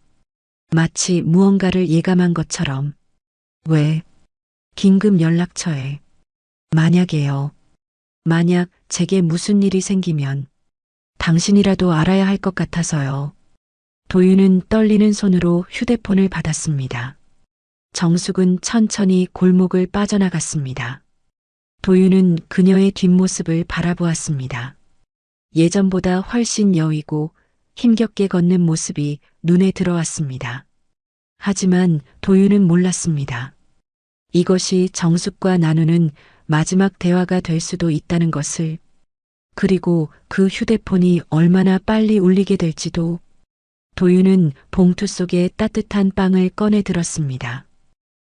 마치 무언가를 예감한 것처럼. 왜? 긴급 연락처에. 만약에요. 만약 제게 무슨 일이 생기면 당신이라도 알아야 할 것 같아서요. 도윤은 떨리는 손으로 휴대폰을 받았습니다. 정숙은 천천히 골목을 빠져나갔습니다. 도윤은 그녀의 뒷모습을 바라보았습니다. 예전보다 훨씬 여위고 힘겹게 걷는 모습이 눈에 들어왔습니다. 하지만 도윤은 몰랐습니다. 이것이 정숙과 나누는 마지막 대화가 될 수도 있다는 것을, 그리고 그 휴대폰이 얼마나 빨리 울리게 될지도. 도윤은 봉투 속에 따뜻한 빵을 꺼내 들었습니다.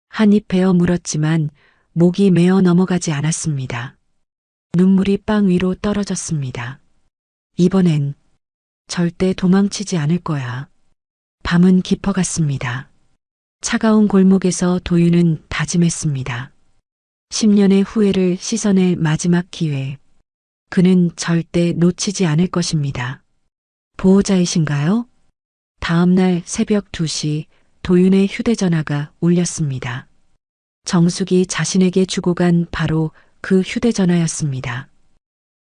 한 입 베어 물었지만 목이 메어 넘어가지 않았습니다. 눈물이 빵 위로 떨어졌습니다. 이번엔 절대 도망치지 않을 거야. 밤은 깊어갔습니다. 차가운 골목에서 도윤은 다짐했습니다. 10년의 후회를 씻어낼 마지막 기회. 그는 절대 놓치지 않을 것입니다. 보호자이신가요? 다음 날 새벽 2시 도윤의 휴대전화가 울렸습니다. 정숙이 자신에게 주고 간 바로 그 휴대전화였습니다.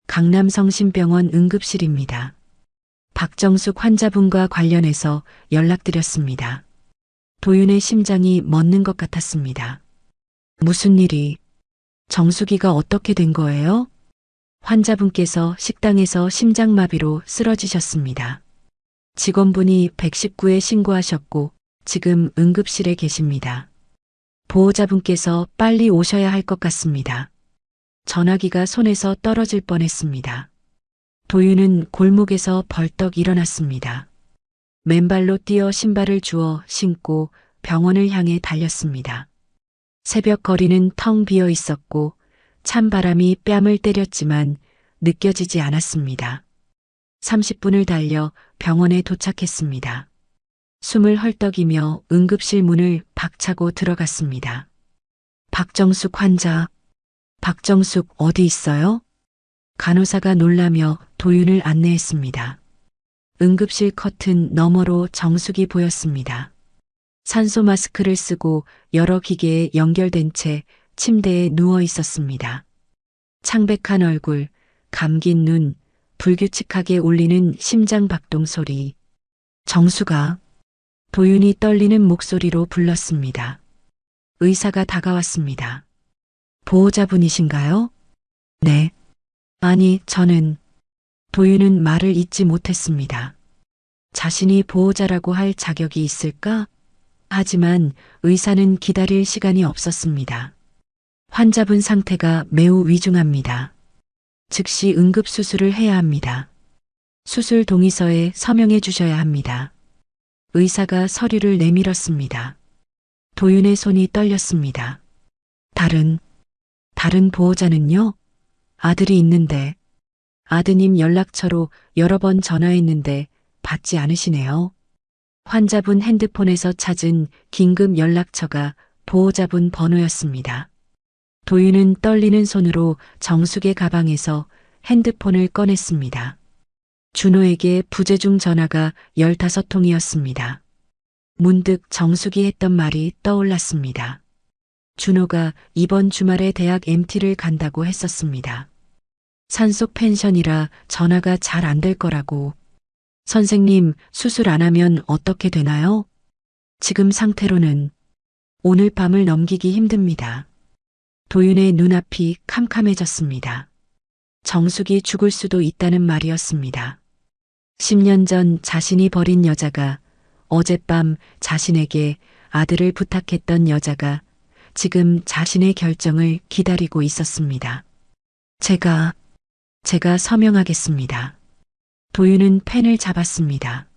강남성심병원 응급실입니다. 박정숙 환자분과 관련해서 연락드렸습니다. 도윤의 심장이 멎는 것 같았습니다. 무슨 일이? 정숙이가 어떻게 된 거예요? 환자분께서 식당에서 심장마비로 쓰러지셨습니다. 직원분이 119에 신고하셨고 지금 응급실에 계십니다. 보호자분께서 빨리 오셔야 할 것 같습니다. 전화기가 손에서 떨어질 뻔했습니다. 도윤은 골목에서 벌떡 일어났습니다. 맨발로 뛰어 신발을 주워 신고 병원을 향해 달렸습니다. 새벽 거리는 텅 비어 있었고 찬바람이 뺨을 때렸지만 느껴지지 않았습니다. 30분을 달려 병원에 도착했습니다. 숨을 헐떡이며 응급실 문을 박차고 들어갔습니다. 박정숙 환자. 박정숙 어디 있어요? 간호사가 놀라며 도윤을 안내했습니다. 응급실 커튼 너머로 정숙이 보였습니다. 산소 마스크를 쓰고 여러 기계에 연결된 채 침대에 누워 있었습니다. 창백한 얼굴, 감긴 눈, 불규칙하게 울리는 심장 박동 소리. 정수가. 도윤이 떨리는 목소리로 불렀습니다. 의사가 다가왔습니다. 보호자분이신가요? 네. 아니, 저는. 도윤은 말을 잇지 못했습니다. 자신이 보호자라고 할 자격이 있을까? 하지만 의사는 기다릴 시간이 없었습니다. 환자분 상태가 매우 위중합니다. 즉시 응급수술을 해야 합니다. 수술 동의서에 서명해 주셔야 합니다. 의사가 서류를 내밀었습니다. 도윤의 손이 떨렸습니다. 다른 보호자는요? 아들이 있는데. 아드님 연락처로 여러 번 전화했는데 받지 않으시네요. 환자분 핸드폰에서 찾은 긴급 연락처가 보호자분 번호였습니다. 도윤은 떨리는 손으로 정숙의 가방에서 핸드폰을 꺼냈습니다. 준호에게 부재중 전화가 15통이었습니다. 문득 정숙이 했던 말이 떠올랐습니다. 준호가 이번 주말에 대학 MT를 간다고 했었습니다. 산속 펜션이라 전화가 잘 안 될 거라고. 선생님, 수술 안 하면 어떻게 되나요? 지금 상태로는 오늘 밤을 넘기기 힘듭니다. 도윤의 눈앞이 캄캄해졌습니다. 정숙이 죽을 수도 있다는 말이었습니다. 10년 전 자신이 버린 여자가, 어젯밤 자신에게 아들을 부탁했던 여자가 지금 자신의 결정을 기다리고 있었습니다. 제가 서명하겠습니다. 도윤은 펜을 잡았습니다.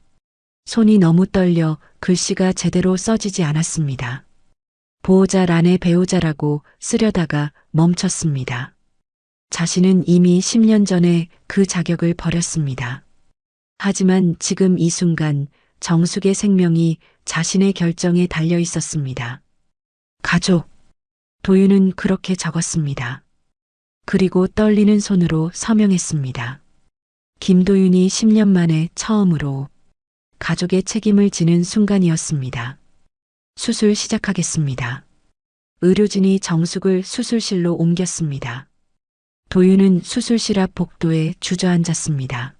손이 너무 떨려 글씨가 제대로 써지지 않았습니다. 보호자란에 배우자라고 쓰려다가 멈췄습니다. 자신은 이미 10년 전에 그 자격을 버렸습니다. 하지만 지금 이 순간 정숙의 생명이 자신의 결정에 달려 있었습니다. 가족. 도윤은 그렇게 적었습니다. 그리고 떨리는 손으로 서명했습니다. 김도윤이 10년 만에 처음으로 가족의 책임을 지는 순간이었습니다. 수술 시작하겠습니다. 의료진이 정숙을 수술실로 옮겼습니다. 도윤은 수술실 앞 복도에 주저앉았습니다.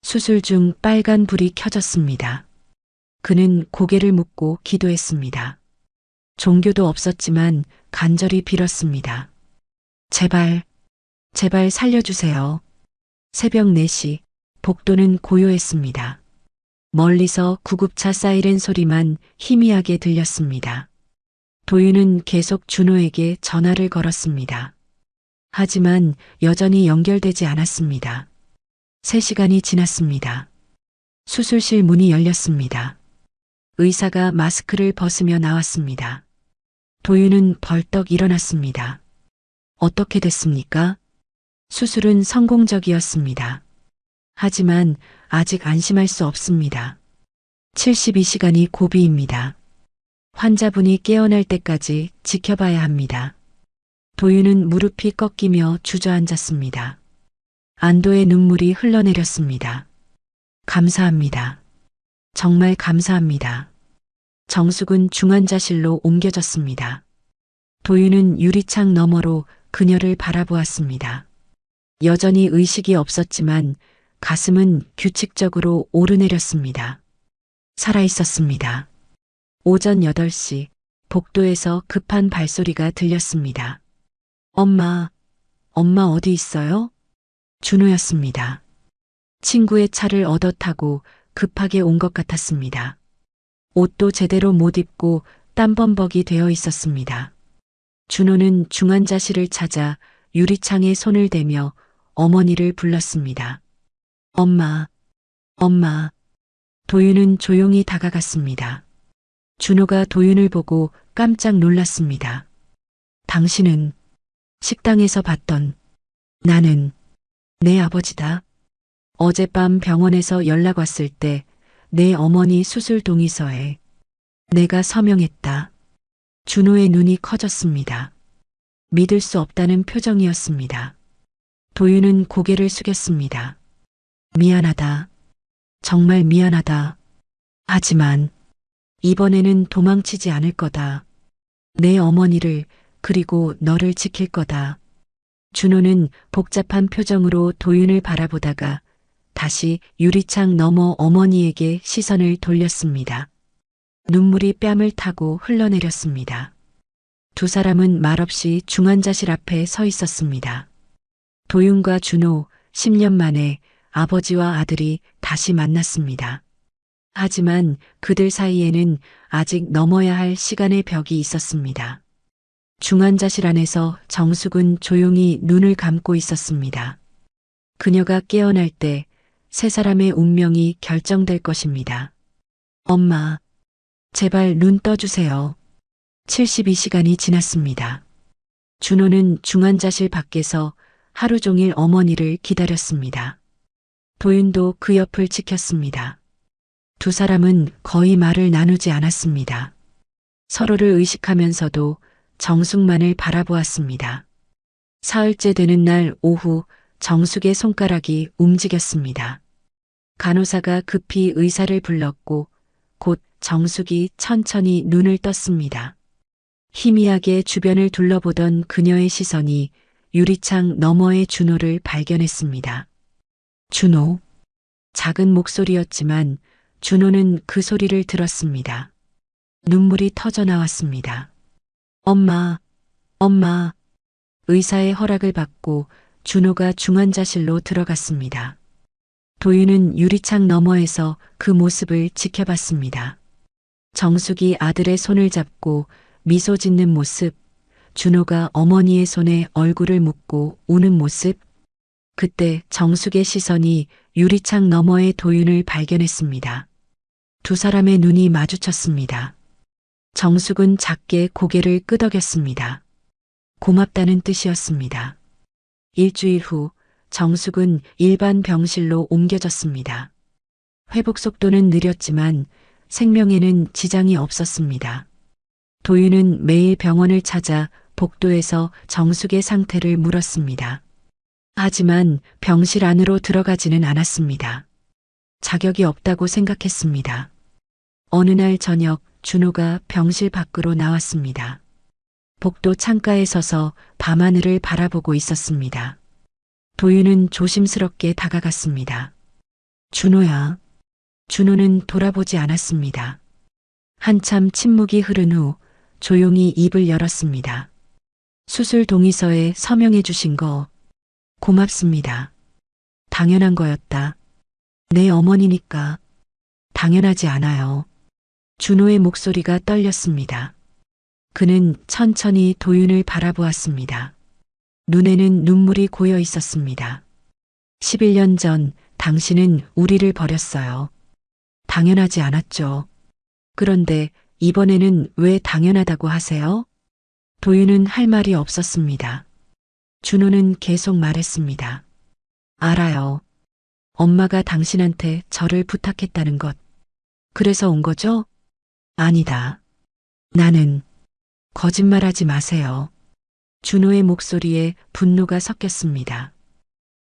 수술 중 빨간 불이 켜졌습니다. 그는 고개를 묶고 기도했습니다. 종교도 없었지만 간절히 빌었습니다. 제발, 제발 살려주세요. 새벽 4시, 복도는 고요했습니다. 멀리서 구급차 사이렌 소리만 희미하게 들렸습니다. 도윤은 계속 준호에게 전화를 걸었습니다. 하지만 여전히 연결되지 않았습니다. 3시간이 지났습니다. 수술실 문이 열렸습니다. 의사가 마스크를 벗으며 나왔습니다. 도윤은 벌떡 일어났습니다. 어떻게 됐습니까? 수술은 성공적이었습니다. 하지만 아직 안심할 수 없습니다. 72시간이 고비입니다. 환자분이 깨어날 때까지 지켜봐야 합니다. 도윤은 무릎이 꺾이며 주저앉았습니다. 안도의 눈물이 흘러내렸습니다. 감사합니다. 정말 감사합니다. 정숙은 중환자실로 옮겨졌습니다. 도윤은 유리창 너머로 그녀를 바라보았습니다. 여전히 의식이 없었지만 가슴은 규칙적으로 오르내렸습니다. 살아있었습니다. 오전 8시 복도에서 급한 발소리가 들렸습니다. 엄마, 엄마 어디 있어요? 준호였습니다. 친구의 차를 얻어 타고 급하게 온 것 같았습니다. 옷도 제대로 못 입고 땀범벅이 되어 있었습니다. 준호는 중환자실을 찾아 유리창에 손을 대며 어머니를 불렀습니다. 엄마, 엄마. 도윤은 조용히 다가갔습니다. 준호가 도윤을 보고 깜짝 놀랐습니다. 당신은 식당에서 봤던 나는 내 아버지다. 어젯밤 병원에서 연락 왔을 때 내 어머니 수술 동의서에 내가 서명했다. 준호의 눈이 커졌습니다. 믿을 수 없다는 표정이었습니다. 도윤은 고개를 숙였습니다. 미안하다. 정말 미안하다. 하지만 이번에는 도망치지 않을 거다. 내 어머니를 그리고 너를 지킬 거다. 준호는 복잡한 표정으로 도윤을 바라보다가 다시 유리창 너머 어머니에게 시선을 돌렸습니다. 눈물이 뺨을 타고 흘러내렸습니다. 두 사람은 말없이 중환자실 앞에 서 있었습니다. 도윤과 준호 10년 만에 아버지와 아들이 다시 만났습니다. 하지만 그들 사이에는 아직 넘어야 할 시간의 벽이 있었습니다. 중환자실 안에서 정숙은 조용히 눈을 감고 있었습니다. 그녀가 깨어날 때 세 사람의 운명이 결정될 것입니다. 엄마, 제발 눈 떠주세요. 72시간이 지났습니다. 준호는 중환자실 밖에서 하루 종일 어머니를 기다렸습니다. 도윤도 그 옆을 지켰습니다. 두 사람은 거의 말을 나누지 않았습니다. 서로를 의식하면서도 정숙만을 바라보았습니다. 사흘째 되는 날 오후 정숙의 손가락이 움직였습니다. 간호사가 급히 의사를 불렀고 곧 정숙이 천천히 눈을 떴습니다. 희미하게 주변을 둘러보던 그녀의 시선이 유리창 너머의 준호를 발견했습니다. 준호. 작은 목소리였지만 준호는 그 소리를 들었습니다. 눈물이 터져 나왔습니다. 엄마, 엄마. 의사의 허락을 받고 준호가 중환자실로 들어갔습니다. 도윤은 유리창 너머에서 그 모습을 지켜봤습니다. 정숙이 아들의 손을 잡고 미소 짓는 모습, 준호가 어머니의 손에 얼굴을 묻고 우는 모습. 그때 정숙의 시선이 유리창 너머의 도윤을 발견했습니다. 두 사람의 눈이 마주쳤습니다. 정숙은 작게 고개를 끄덕였습니다. 고맙다는 뜻이었습니다. 일주일 후 정숙은 일반 병실로 옮겨졌습니다. 회복 속도는 느렸지만 생명에는 지장이 없었습니다. 도윤은 매일 병원을 찾아 복도에서 정숙의 상태를 물었습니다. 하지만 병실 안으로 들어가지는 않았습니다. 자격이 없다고 생각했습니다. 어느 날 저녁 준호가 병실 밖으로 나왔습니다. 복도 창가에 서서 밤하늘을 바라보고 있었습니다. 도윤은 조심스럽게 다가갔습니다. 준호야. 준호는 돌아보지 않았습니다. 한참 침묵이 흐른 후 조용히 입을 열었습니다. 수술 동의서에 서명해 주신 거 고맙습니다. 당연한 거였다. 내 어머니니까. 당연하지 않아요. 준호의 목소리가 떨렸습니다. 그는 천천히 도윤을 바라보았습니다. 눈에는 눈물이 고여 있었습니다. 11년 전 당신은 우리를 버렸어요. 당연하지 않았죠. 그런데 이번에는 왜 당연하다고 하세요? 도윤은 할 말이 없었습니다. 준호는 계속 말했습니다. 알아요. 엄마가 당신한테 저를 부탁했다는 것. 그래서 온 거죠? 아니다. 나는 거짓말하지 마세요. 준호의 목소리에 분노가 섞였습니다.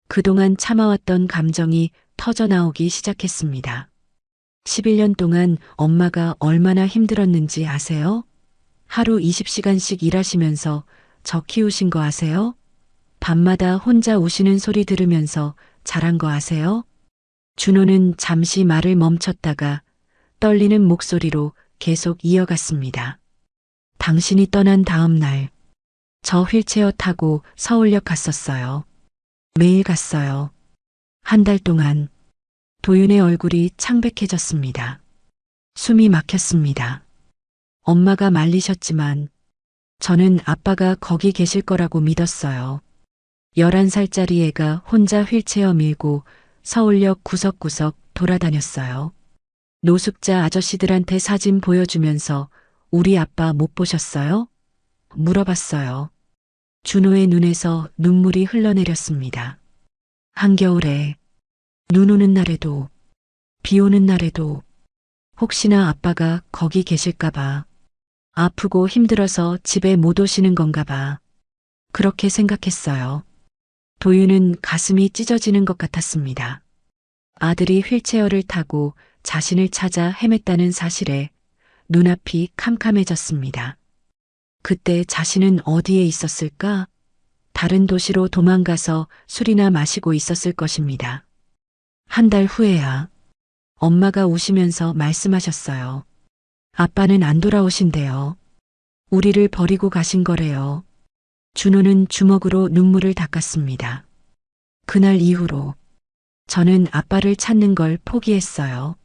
그동안 참아왔던 감정이 터져나오기 시작했습니다. 11년 동안 엄마가 얼마나 힘들었는지 아세요? 하루 20시간씩 일하시면서 저 키우신 거 아세요? 밤마다 혼자 우시는 소리 들으면서 자란 거 아세요? 준호는 잠시 말을 멈췄다가 떨리는 목소리로 계속 이어갔습니다. 당신이 떠난 다음 날, 저 휠체어 타고 서울역 갔었어요. 매일 갔어요. 한 달 동안 도윤의 얼굴이 창백해졌습니다. 숨이 막혔습니다. 엄마가 말리셨지만 저는 아빠가 거기 계실 거라고 믿었어요. 11살짜리 애가 혼자 휠체어 밀고 서울역 구석구석 돌아다녔어요. 노숙자 아저씨들한테 사진 보여주면서 우리 아빠 못 보셨어요? 물어봤어요. 준호의 눈에서 눈물이 흘러내렸습니다. 한겨울에 눈 오는 날에도 비 오는 날에도 혹시나 아빠가 거기 계실까봐 아프고 힘들어서 집에 못 오시는 건가봐. 그렇게 생각했어요. 도윤은 가슴이 찢어지는 것 같았습니다. 아들이 휠체어를 타고 자신을 찾아 헤맸다는 사실에 눈앞이 캄캄해졌습니다. 그때 자신은 어디에 있었을까? 다른 도시로 도망가서 술이나 마시고 있었을 것입니다. 한 달 후에야 엄마가 우시면서 말씀하셨어요. 아빠는 안 돌아오신대요. 우리를 버리고 가신 거래요. 준호는 주먹으로 눈물을 닦았습니다. 그날 이후로 저는 아빠를 찾는 걸 포기했어요.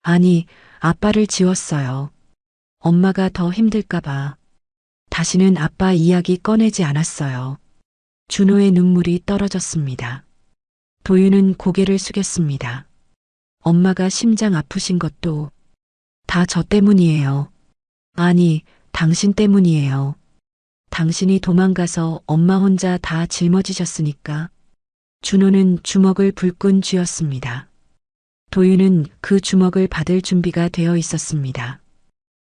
아니, 아빠를 지웠어요. 엄마가 더 힘들까봐. 다시는 아빠 이야기 꺼내지 않았어요. 준호의 눈물이 떨어졌습니다. 도윤은 고개를 숙였습니다. 엄마가 심장 아프신 것도 다 저 때문이에요. 아니, 당신 때문이에요. 당신이 도망가서 엄마 혼자 다 짊어지셨으니까. 준호는 주먹을 불끈 쥐었습니다. 도윤은 그 주먹을 받을 준비가 되어 있었습니다.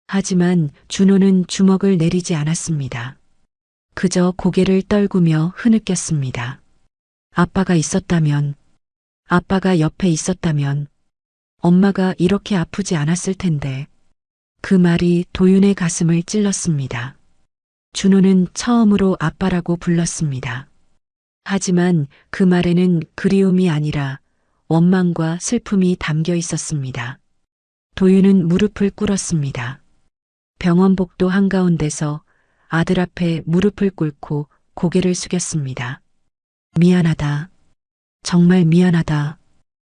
하지만 준호는 주먹을 내리지 않았습니다. 그저 고개를 떨구며 흐느꼈습니다. 아빠가 있었다면, 아빠가 옆에 있었다면, 엄마가 이렇게 아프지 않았을 텐데. 그 말이 도윤의 가슴을 찔렀습니다. 준호는 처음으로 아빠라고 불렀습니다. 하지만 그 말에는 그리움이 아니라 원망과 슬픔이 담겨 있었습니다. 도윤은 무릎을 꿇었습니다. 병원 복도 한가운데서 아들 앞에 무릎을 꿇고 고개를 숙였습니다. 미안하다. 정말 미안하다.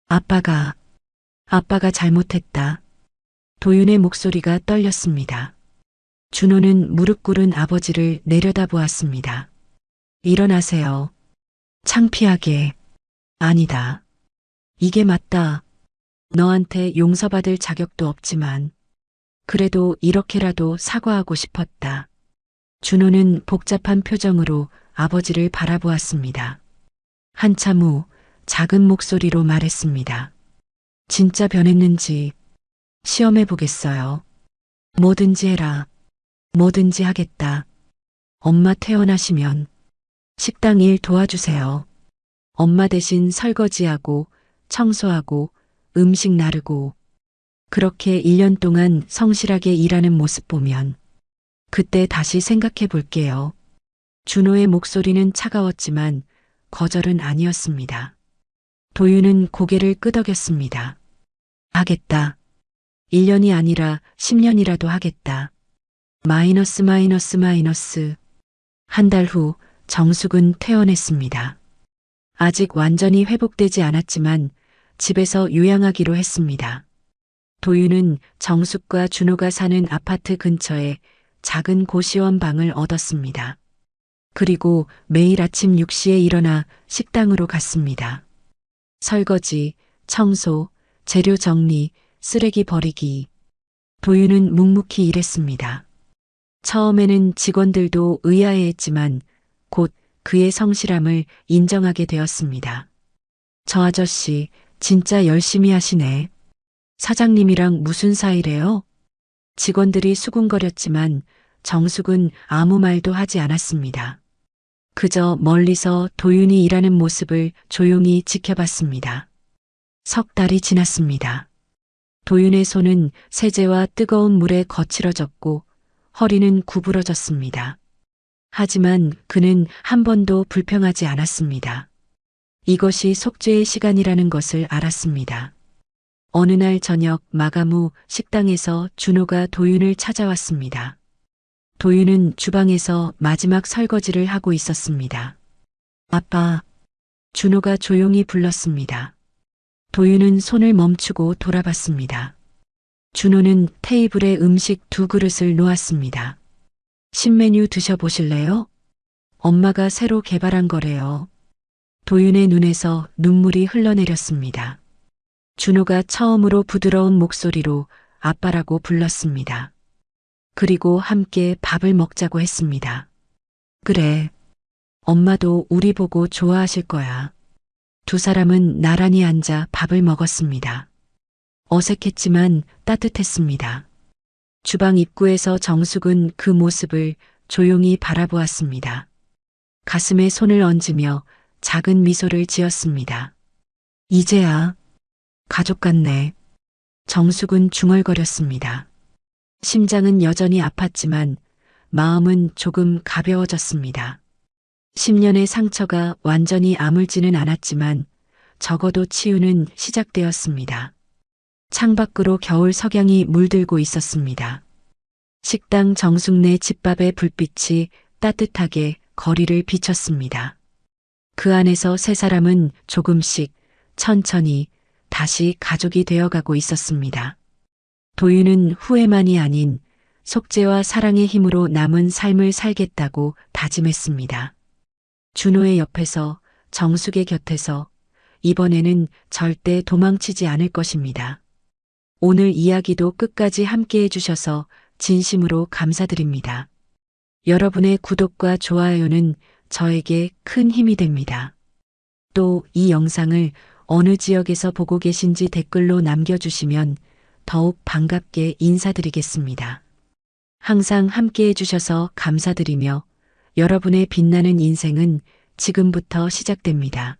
아빠가 잘못했다. 도윤의 목소리가 떨렸습니다. 준호는 무릎 꿇은 아버지를 내려다보았습니다. 일어나세요. 창피하게. 아니다. 이게 맞다. 너한테 용서받을 자격도 없지만 그래도 이렇게라도 사과하고 싶었다. 준호는 복잡한 표정으로 아버지를 바라보았습니다. 한참 후 작은 목소리로 말했습니다. 진짜 변했는지 시험해 보겠어요. 뭐든지 해라. 뭐든지 하겠다. 엄마 퇴원하시면 식당 일 도와주세요. 엄마 대신 설거지하고 청소하고 음식 나르고 그렇게 1년 동안 성실하게 일하는 모습 보면 그때 다시 생각해 볼게요. 준호의 목소리는 차가웠지만 거절은 아니었습니다. 도윤은 고개를 끄덕였습니다. 하겠다. 1년이 아니라 10년이라도 하겠다. 마이너스. 한 달 후 정숙은 퇴원했습니다. 아직 완전히 회복되지 않았지만 집에서 요양하기로 했습니다. 도윤은 정숙과 준호가 사는 아파트 근처에 작은 고시원 방을 얻었습니다. 그리고 매일 아침 6시에 일어나 식당으로 갔습니다. 설거지, 청소, 재료 정리, 쓰레기 버리기. 도윤은 묵묵히 일했습니다. 처음에는 직원들도 의아해했지만 곧 그의 성실함을 인정하게 되었습니다. 저 아저씨 진짜 열심히 하시네. 사장님이랑 무슨 사이래요? 직원들이 수군거렸지만 정숙은 아무 말도 하지 않았습니다. 그저 멀리서 도윤이 일하는 모습을 조용히 지켜봤습니다. 석 달이 지났습니다. 도윤의 손은 세제와 뜨거운 물에 거칠어졌고 허리는 구부러졌습니다. 하지만 그는 한 번도 불평하지 않았습니다. 이것이 속죄의 시간이라는 것을 알았습니다. 어느 날 저녁 마감 후 식당에서 준호가 도윤을 찾아왔습니다. 도윤은 주방에서 마지막 설거지를 하고 있었습니다. 아빠, 준호가 조용히 불렀습니다. 도윤은 손을 멈추고 돌아봤습니다. 준호는 테이블에 음식 2그릇을 놓았습니다. 신메뉴 드셔보실래요? 엄마가 새로 개발한 거래요. 도윤의 눈에서 눈물이 흘러내렸습니다. 준호가 처음으로 부드러운 목소리로 아빠라고 불렀습니다. 그리고 함께 밥을 먹자고 했습니다. 그래. 엄마도 우리 보고 좋아하실 거야. 두 사람은 나란히 앉아 밥을 먹었습니다. 어색했지만 따뜻했습니다. 주방 입구에서 정숙은 그 모습을 조용히 바라보았습니다. 가슴에 손을 얹으며 작은 미소를 지었습니다. 이제야 가족 같네. 정숙은 중얼거렸습니다. 심장은 여전히 아팠지만 마음은 조금 가벼워졌습니다. 10년의 상처가 완전히 아물지는 않았지만 적어도 치유는 시작되었습니다. 창밖으로 겨울 석양이 물들고 있었습니다. 식당 정숙네 집밥의 불빛이 따뜻하게 거리를 비쳤습니다. 그 안에서 세 사람은 조금씩 천천히 다시 가족이 되어가고 있었습니다. 도윤은 후회만이 아닌 속죄와 사랑의 힘으로 남은 삶을 살겠다고 다짐했습니다. 준호의 옆에서, 정숙의 곁에서 이번에는 절대 도망치지 않을 것입니다. 오늘 이야기도 끝까지 함께 해주셔서 진심으로 감사드립니다. 여러분의 구독과 좋아요는 저에게 큰 힘이 됩니다. 또 이 영상을 어느 지역에서 보고 계신지 댓글로 남겨주시면 더욱 반갑게 인사드리겠습니다. 항상 함께 해주셔서 감사드리며 여러분의 빛나는 인생은 지금부터 시작됩니다.